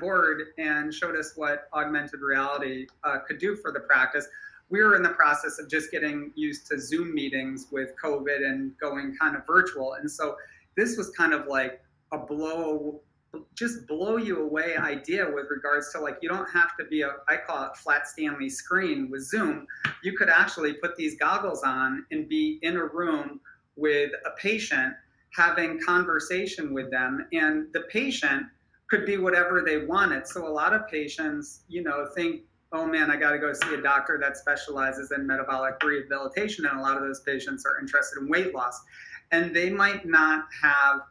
board and showed us what augmented reality could do for the practice. We were in the process of just getting used to Zoom meetings with COVID and going kind of virtual. And so this was kind of like a just blow you away idea with regards to, like, you don't have to be I call it flat Stanley screen with Zoom. You could actually put these goggles on and be in a room with a patient having conversation with them, and the patient could be whatever they wanted. So a lot of patients, think, oh man, I got to go see a doctor that specializes in metabolic rehabilitation, and a lot of those patients are interested in weight loss, and they might not have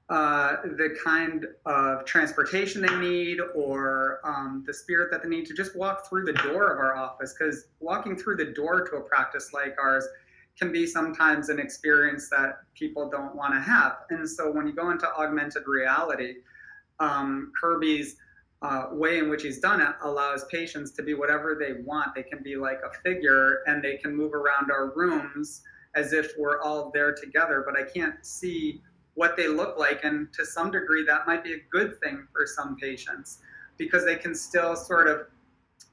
the kind of transportation they need, or the spirit that they need to just walk through the door of our office, because walking through the door to a practice like ours can be sometimes an experience that people don't want to have. And so when you go into augmented reality, Kirby's way in which he's done it allows patients to be whatever they want. They can be like a figure, and they can move around our rooms as if we're all there together, but I can't see what they look like. And to some degree, that might be a good thing for some patients, because they can still sort of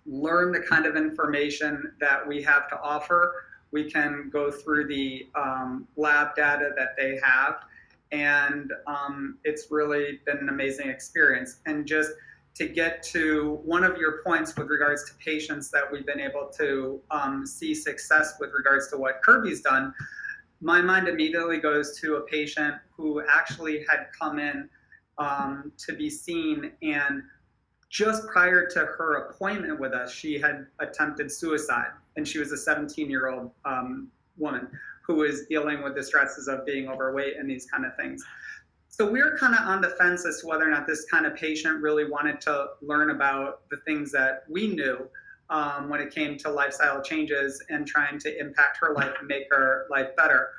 learn the kind of information that we have to offer. We can go through the lab data that they have, and it's really been an amazing experience. And just to get to one of your points with regards to patients that we've been able to see success with regards to what Kirby's done, my mind immediately goes to a patient who actually had come in to be seen, and just prior to her appointment with us, she had attempted suicide, and she was a 17-year-old woman who was dealing with the stresses of being overweight and these kind of things. So we were kind of on the fence as to whether or not this kind of patient really wanted to learn about the things that we knew when it came to lifestyle changes and trying to impact her life and make her life better.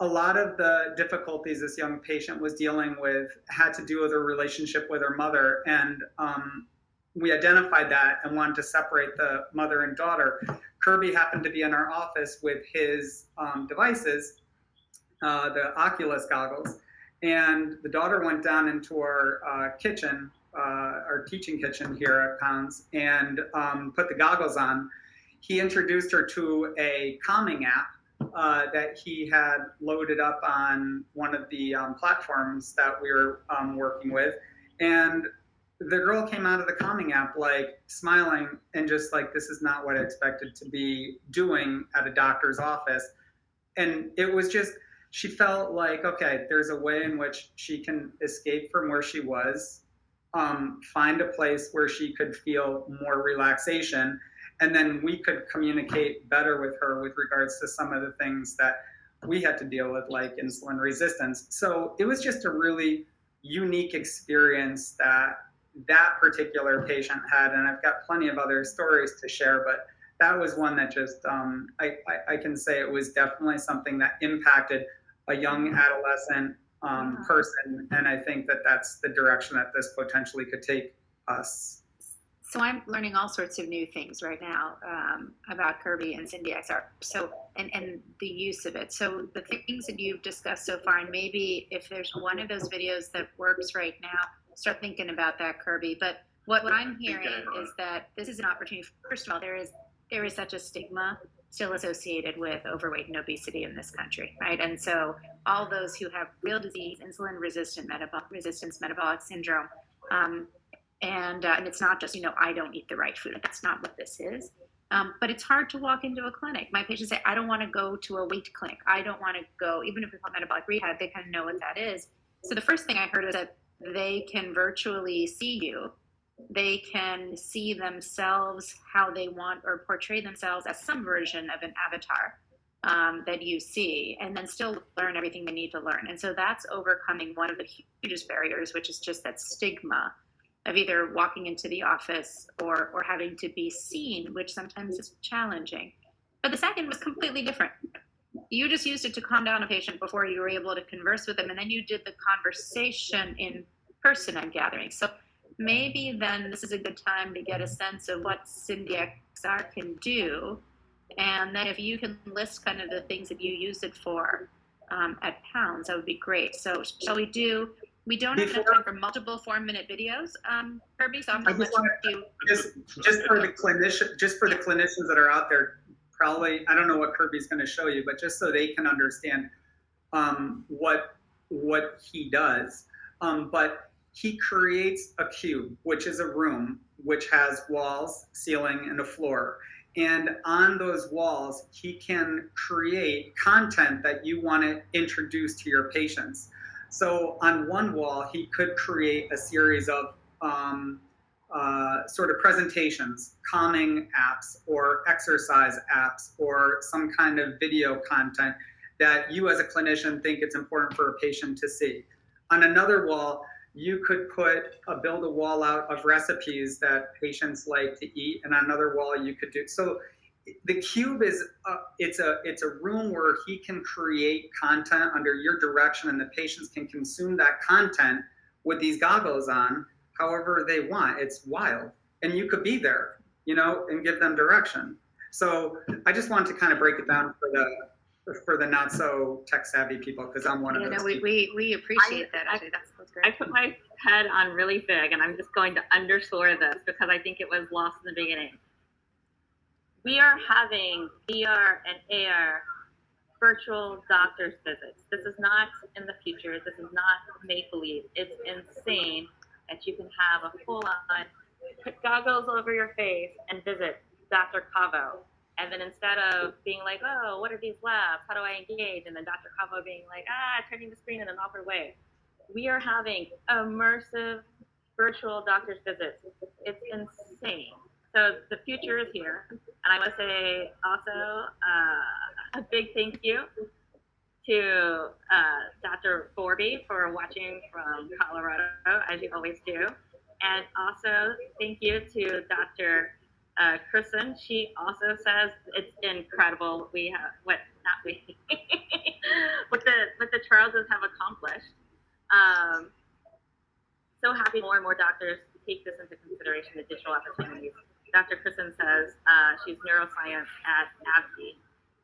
A lot of the difficulties this young patient was dealing with had to do with her relationship with her mother, and we identified that and wanted to separate the mother and daughter. Kirby happened to be in our office with his devices, the Oculus goggles, and the daughter went down into our kitchen, our teaching kitchen here at Pounds, and put the goggles on. He introduced her to a calming app that he had loaded up on one of the platforms that we were working with, and the girl came out of the calming app like smiling and just like, this is not what I expected to be doing at a doctor's office. And it was just, she felt like, okay, there's a way in which she can escape from where she was, find a place where she could feel more relaxation, and then we could communicate better with her with regards to some of the things that we had to deal with, like insulin resistance. So it was just a really unique experience that particular patient had, and I've got plenty of other stories to share, but that was one that just, I can say it was definitely something that impacted a young adolescent person, and I think that that's the direction that this potentially could take us. So I'm learning all sorts of new things right now about Kirby and SindyXR, so and the use of it. So the things that you've discussed so far, and maybe if there's one of those videos that works right now, start thinking about that, Kirby. But what I'm hearing is that this is an opportunity. First of all, there is such a stigma still associated with overweight and obesity in this country, right? And so all those who have real disease, insulin resistance metabolic syndrome, and it's not just, I don't eat the right food. That's not what this is. But it's hard to walk into a clinic. My patients say, I don't want to go to a weight clinic. I don't want to go, even if it's called metabolic rehab, they kind of know what that is. So the first thing I heard is that they can virtually see you. They can see themselves how they want, or portray themselves as some version of an avatar that you see, and then still learn everything they need to learn. And so that's overcoming one of the hugest barriers, which is just that stigma of either walking into the office or having to be seen, which sometimes is challenging. But the second was completely different. You just used it to calm down a patient before you were able to converse with them, and then you did the conversation in person, I'm gathering. So maybe then this is a good time to get a sense of what SindyXR can do, and then if you can list kind of the things that you use it for, at pounds, that would be great. So shall we do? We don't have enough Before, time for multiple 4-minute videos, Kirby. So I'm I going to just let want you. just for the clinicians that are out there, probably I don't know what Kirby's going to show you, but just so they can understand what he does. But he creates a cube, which is a room which has walls, ceiling, and a floor. And on those walls, he can create content that you want to introduce to your patients. So on one wall, he could create a series of sort of presentations, calming apps, or exercise apps, or some kind of video content that you as a clinician think it's important for a patient to see. On another wall, you could build a wall out of recipes that patients like to eat, and on another wall you could do so. The cube is it's a room where he can create content under your direction, and the patients can consume that content with these goggles on however they want. It's wild, and you could be there, and give them direction. So I just wanted to kind of break it down for the not so tech savvy people, because I'm one of those. We appreciate that. Actually, that's great. I put my head on really big, and I'm just going to underscore this because I think it was lost in the beginning. We are having VR and AR virtual doctor's visits. This is not in the future. This is not make-believe. It's insane that you can have a full-on, put goggles over your face and visit Dr. Cavo. And then instead of being like, oh, what are these labs? How do I engage? And then Dr. Cavo being like, turning the screen in an awkward way. We are having immersive virtual doctor's visits. It's insane. So the future is here. And I want to say also a big thank you to Dr. Forby for watching from Colorado, as you always do. And also thank you to Dr. Kristen. She also says it's incredible what the Charleses have accomplished. So happy more and more doctors take this into consideration, the digital opportunities. Dr. Kristen says she's neuroscience at AbbVie.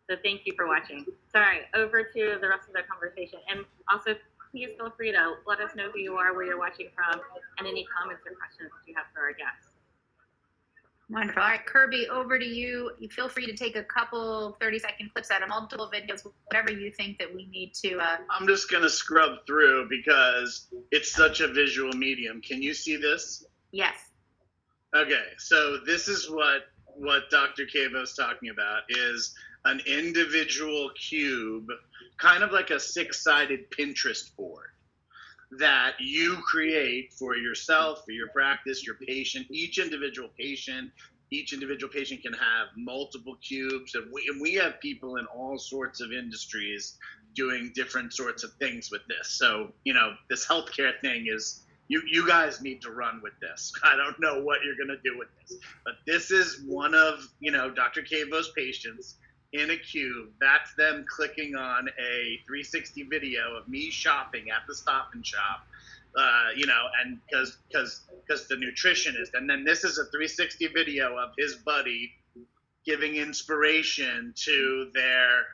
So thank you for watching. Sorry, over to the rest of the conversation. And also, please feel free to let us know who you are, where you're watching from, and any comments or questions that you have for our guests. Wonderful. All right, Kirby, over to you. You feel free to take a couple 30-second clips out of multiple videos, whatever you think that we need to. I'm just going to scrub through because it's such a visual medium. Can you see this? Yes. Okay, so this is what Dr. Cavo's talking about, is an individual cube, kind of like a 6-sided Pinterest board that you create for yourself, for your practice, your patient. Each individual patient can have multiple cubes, and we have people in all sorts of industries doing different sorts of things with this. So, this healthcare thing is, you guys need to run with this. I don't know what you're going to do with this, but this is one of, Dr. Cavo's patients in a cube. That's them clicking on a 360 video of me shopping at the Stop and Shop, and because the nutritionist. And then this is a 360 video of his buddy giving inspiration to their,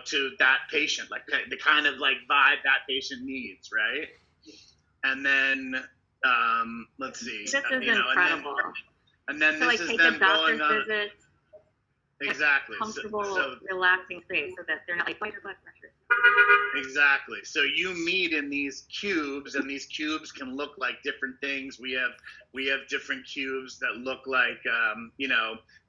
to that patient, like the kind of like vibe that patient needs, right? And then, let's see. This is incredible. And then so this like is take them a doctor's going on. visit. Exactly. Comfortable, relaxing space so that they're not like, why your blood pressure? Exactly. So you meet in these cubes, and these cubes can look like different things. We have different cubes that look like,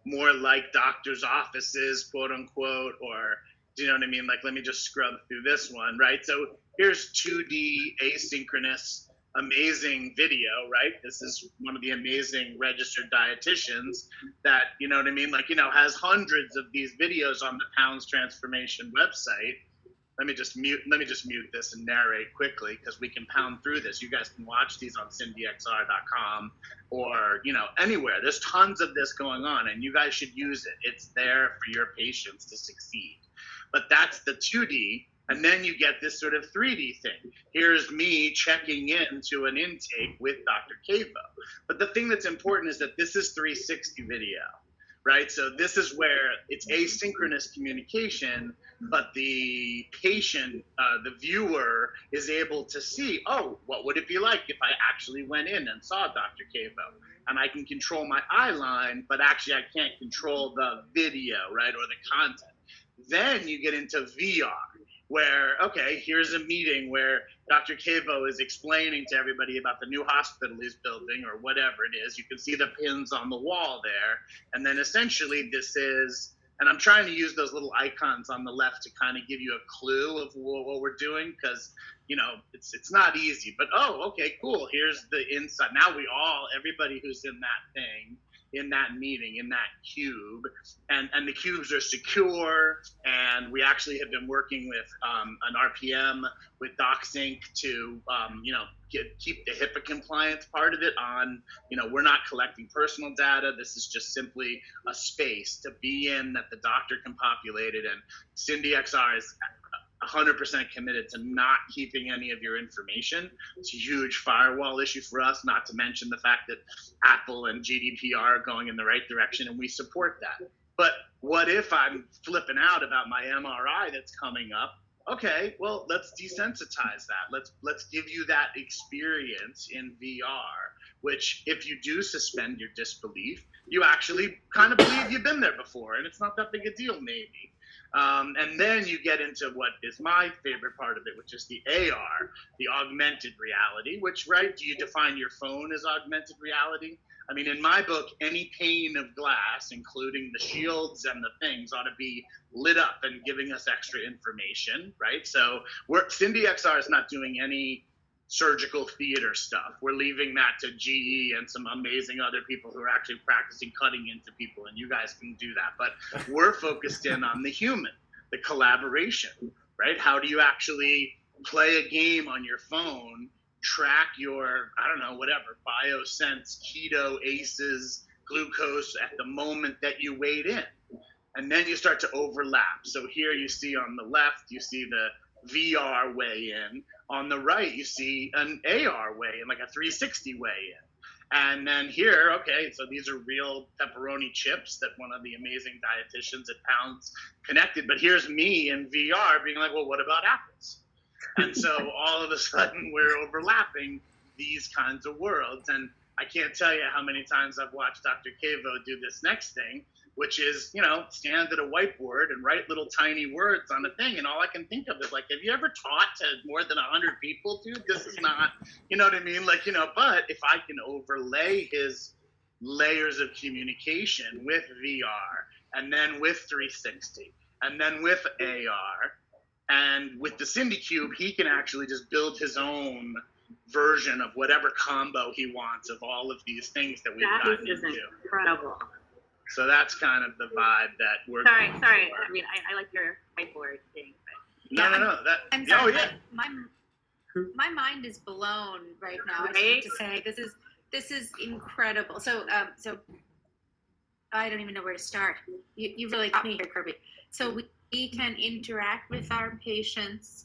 more like doctors' offices, quote unquote, or, do you know what I mean? Like, let me just scrub through this one, right? So here's 2D asynchronous, amazing video, right? This is one of the amazing registered dietitians that, you know what I mean? Like, has hundreds of these videos on the Pounds Transformation website. Let me just mute this and narrate quickly, because we can pound through this. You guys can watch these on SindyXR.com or, anywhere. There's tons of this going on, and you guys should use it. It's there for your patients to succeed. But that's the 2D. And then you get this sort of 3D thing. Here's me checking into an intake with Dr. Cavo. But the thing that's important is that this is 360 video, right? So this is where it's asynchronous communication, but the patient, the viewer, is able to see, oh, what would it be like if I actually went in and saw Dr. Cavo? And I can control my eye line, but actually I can't control the video, right, or the content. Then you get into VR, where, okay, here's a meeting where Dr. Cavo is explaining to everybody about the new hospital he's building or whatever it is. You can see the pins on the wall there. And then essentially this is, and I'm trying to use those little icons on the left to kind of give you a clue of what we're doing, because, you know, it's not easy. But, oh, okay, cool. Here's the inside. Now everybody who's in that thing, in that meeting, in that cube, and the cubes are secure, and we actually have been working with an RPM with DocSync to keep the HIPAA compliance part of it on. We're not collecting personal data. This is just simply a space to be in that the doctor can populate it, and SindyXR is 100% committed to not keeping any of your information. It's a huge firewall issue for us, not to mention the fact that Apple and GDPR are going in the right direction, and we support that. But what if I'm flipping out about my MRI that's coming up? Okay, well, let's desensitize that. Let's give you that experience in VR, which if you do suspend your disbelief, you actually kind of believe you've been there before, and it's not that big a deal maybe. And then you get into what is my favorite part of it, which is the AR, the augmented reality, which, right, do you define your phone as augmented reality? I mean, in my book, any pane of glass, including the shields and the things, ought to be lit up and giving us extra information, right? So SindyXR is not doing any surgical theater stuff. We're leaving that to GE and some amazing other people who are actually practicing cutting into people, and you guys can do that. But we're focused in on the human, the collaboration, right? How do you actually play a game on your phone, track your, I don't know, whatever, BioSense, keto, ACEs, glucose at the moment that you weighed in. And then you start to overlap. So here you see on the left, you see the VR weigh in. On the right, you see an AR weigh in, like a 360 weigh in. And then here, okay, so these are real pepperoni chips that one of the amazing dietitians at Pounds connected. But here's me in VR being like, well, what about apples? And so all of a sudden we're overlapping these kinds of worlds. And I can't tell you how many times I've watched Dr. Cavo do this next thing, which is, stand at a whiteboard and write little tiny words on a thing. And all I can think of is like, have you ever taught to more than 100 people, dude? This is not, you know what I mean? Like, but if I can overlay his layers of communication with VR, and then with 360, and then with AR, and with the SindyCube, he can actually just build his own version of whatever combo he wants of all of these things that we've gotten into. Incredible. So that's kind of the vibe that we're Sorry. going for. I mean, I like your whiteboard thing. But No. I'm sorry, oh, yeah. my mind is blown right now. I Right? have to say this is incredible. So I don't even know where to start. You really got me here, Kirby. So we can interact with our patients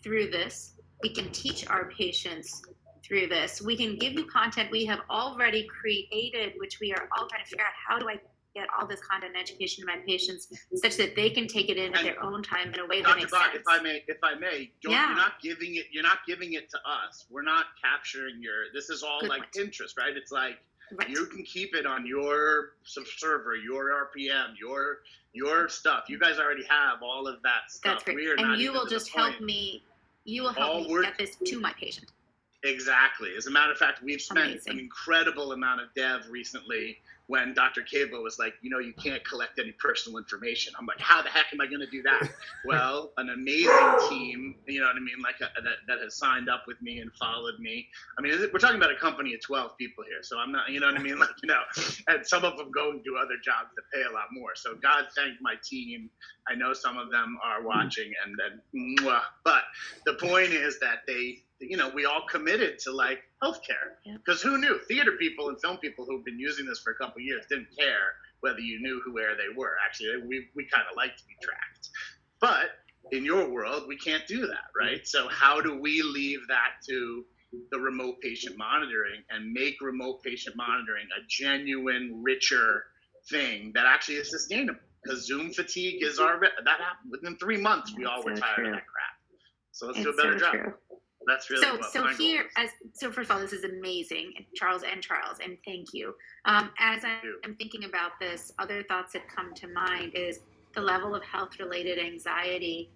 through this. We can teach our patients through this. We can give you content we have already created, which we are all trying to figure out, how do I get all this content and education to my patients such that they can take it in at their own time in a way that Dr. makes Bhatt, sense. if I may, you're not giving it to us. We're not capturing this is all Good like point. Pinterest, right? It's like, Right. you can keep it on your server, your RPM, your stuff. You guys already have all of that stuff. That's great. We are And not you even will to the just point. help me. You will help me get this to my patient. Exactly. As a matter of fact, we've spent Amazing. an incredible amount of dev recently when Dr. Cavo was like, you can't collect any personal information. I'm like, how the heck am I going to do that? Well, an amazing team, you know what I mean, like that has signed up with me and followed me. I mean, we're talking about a company of 12 people here, so I'm not, you know what I mean, like, and some of them go and do other jobs that pay a lot more. So God thank my team. I know some of them are watching, but the point is that they, we all committed to like healthcare, because who knew? Theater people and film people who've been using this for a couple of years didn't care whether you knew where they were. Actually, we kind of like to be tracked. But in your world, we can't do that, right? So how do we leave that to the remote patient monitoring and make remote patient monitoring a genuine, richer thing that actually is sustainable. Because Zoom fatigue is that happened within 3 months. We all were tired of that crap. So let's do a better job. True. That's really what so my here goal is. so first of all, this is amazing, Charles, and thank you. As I'm thinking about this, other thoughts that come to mind is the level of health related anxiety